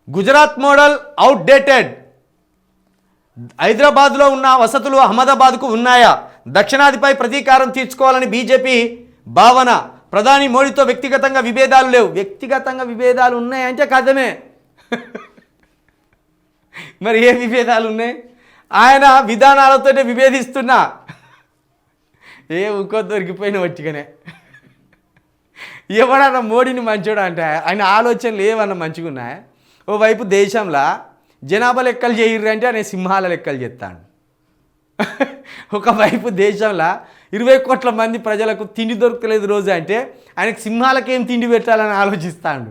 Gujarat model outdated. హైదరాబాద్లో ఉన్న వసతులు అహ్మదాబాద్కు ఉన్నాయా? దక్షిణాదిపై ప్రతీకారం తీర్చుకోవాలని బీజేపీ భావన. ప్రధాని మోడీతో వ్యక్తిగతంగా విభేదాలు లేవు. వ్యక్తిగతంగా విభేదాలు ఉన్నాయంటే కథమే. మరి ఏ విభేదాలు ఉన్నాయి? ఆయన విధానాలతోనే విభేదిస్తున్నా. ఇంకో దొరికిపోయిన వట్టిగానే. ఎవడన్నా మోడీని మంచోడు అంటే ఆయన ఆలోచనలు ఏమన్నా మంచిగా ఉన్నాయా? ఓవైపు దేశంలో జనాభా లెక్కలు చేయర్రు అంటే ఆయన సింహాల లెక్కలు చెప్తాడు. ఒకవైపు దేశంలో 20 కోట్ల మంది ప్రజలకు తిండి దొరకలేదు రోజు అంటే ఆయనకు సింహాలకేం తిండి పెట్టాలని ఆలోచిస్తాడు.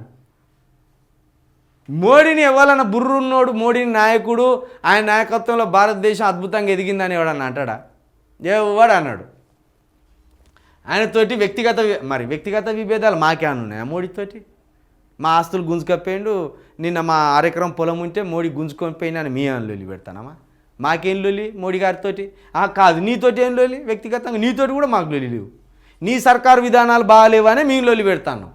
మోడీని ఎవరన్నా బుర్రున్నోడు, మోడీని నాయకుడు, ఆయన నాయకత్వంలో భారతదేశం అద్భుతంగా ఎదిగిందని ఎవడన్నా అంటాడా? ఎవడు అన్నాడు. ఆయనతోటి వ్యక్తిగత విభేదాలు మాకేమన్నా ఉన్నాయా? మోడీతోటి మా ఆస్తులు గుంజుకపోయిండు, నిన్న మా అరెకరం పొలం ఉంటే మోడీ గుంజుకొని పోయినా అని మీ అని లొల్లి పెడతానమ్మా? మాకేం లొల్లి మోడీ గారితోటి? కాదు, నీతోటి ఏం లొల్లి? వ్యక్తిగతంగా నీతోటి కూడా మాకు లొల్లి లేవు. నీ సర్కారు విధానాలు బాగాలేవనే మేము లొల్లి పెడతాను.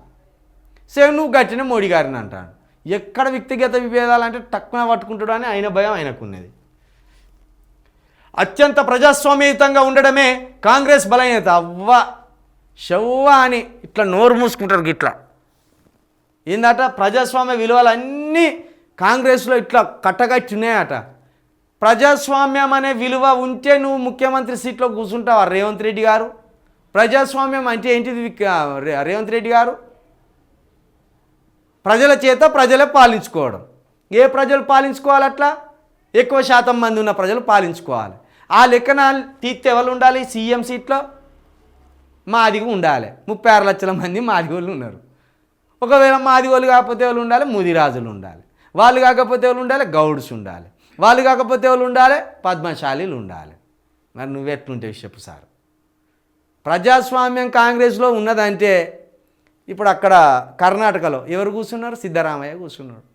సేమ్ నువ్వు గట్టిన మోడీ గారిని అంటాను. ఎక్కడ వ్యక్తిగత విభేదాలు అంటే టక్కున పట్టుకుంటాడు అని ఆయన భయం ఆయనకున్నది. అత్యంత ప్రజాస్వామ్యయుతంగా ఉండడమే కాంగ్రెస్ బలహీనత. షవ్వ అని ఇట్లా నోరు మూసుకుంటారు. గిట్లా ఏందట? ప్రజాస్వామ్య విలువలన్నీ కాంగ్రెస్లో ఇట్లా కట్టగట్టున్నాయట. ప్రజాస్వామ్యం అనే విలువ ఉంటే నువ్వు ముఖ్యమంత్రి సీట్లో కూర్చుంటావా రేవంత్ రెడ్డి గారు? ప్రజాస్వామ్యం అంటే ఏంటిది రేవంత్ రెడ్డి గారు? ప్రజల చేత ప్రజలే పాలించుకోవడం. ఏ ప్రజలు పాలించుకోవాలి? అట్లా ఎక్కువ శాతం మంది ఉన్న ప్రజలు పాలించుకోవాలి. ఆ లెక్కన తీర్తే ఎవరు ఉండాలి? సీఎం సీట్లో మాదిగ ఉండాలి. 36 లక్షల మంది మాదిగోళ్ళు ఉన్నారు. ఒకవేళ మాదిగోళ్ళు కాకపోతే వాళ్ళు ఉండాలి, ముదిరాజులు ఉండాలి. వాళ్ళు కాకపోతే వాళ్ళు ఉండాలి, గౌడ్స్ ఉండాలి. వాళ్ళు కాకపోతే వాళ్ళు ఉండాలి, పద్మశాలీలు ఉండాలి. మరి నువ్వెట్లుంటే చెప్పు సార్? ప్రజాస్వామ్యం కాంగ్రెస్లో ఉన్నదంటే ఇప్పుడు అక్కడ కర్ణాటకలో ఎవరు కూర్చున్నారు? సిద్ధరామయ్య కూర్చున్నాడు.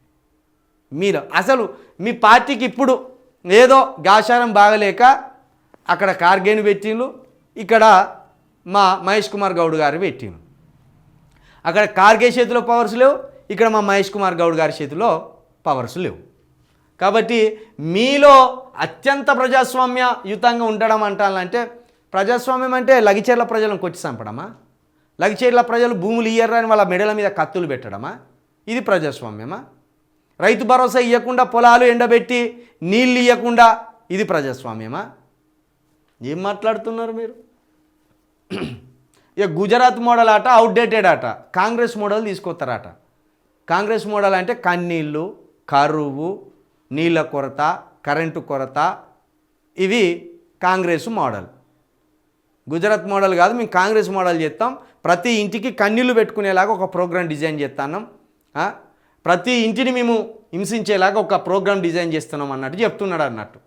మీరు అసలు మీ పార్టీకి ఇప్పుడు ఏదో గాశారం బాగలేక అక్కడ కార్గేని పెట్టిండ్రు, ఇక్కడ మా మహేష్ కుమార్ గౌడ్ గారు పెట్టిండ్రు. అక్కడ కార్గే చేతిలో పవర్స్ లేవు, ఇక్కడ మా మహేష్ కుమార్ గౌడ్ గారి చేతిలో పవర్స్ లేవు. కాబట్టి మీలో అత్యంత ప్రజాస్వామ్యయుతంగా ఉండడం అంటానంటే, ప్రజాస్వామ్యం అంటే లగిచేర్ల ప్రజలను కొట్టి చంపడమా? లగిచేర్ల ప్రజలు భూములు ఇయ్యరని వాళ్ళ మెడల మీద కత్తులు పెట్టడమా? ఇది ప్రజాస్వామ్యమా? రైతు భరోసా ఇవ్వకుండా పొలాలు ఎండబెట్టి నీళ్ళు ఇవ్వకుండా ఇది ప్రజాస్వామ్యమా? ఏం మాట్లాడుతున్నారు మీరు? ఇక గుజరాత్ మోడల్ ఆట అవుట్డేటెడ్ ఆట. కాంగ్రెస్ మోడల్ తీసుకొస్తారట. కాంగ్రెస్ మోడల్ అంటే కన్నీళ్ళు, కరువు, నీళ్ళ కొరత, కరెంటు కొరత, ఇవి కాంగ్రెస్ మోడల్. గుజరాత్ మోడల్ కాదు, మేము కాంగ్రెస్ మోడల్ చేస్తాం. ప్రతి ఇంటికి కన్నీళ్ళు పెట్టుకునేలాగా ఒక ప్రోగ్రామ్ డిజైన్ చేస్తున్నాం. ప్రతి ఇంటిని మేము హింసించేలాగా ఒక ప్రోగ్రామ్ డిజైన్ చేస్తున్నాం అన్నట్టు చెప్తున్నాడు అన్నట్టు.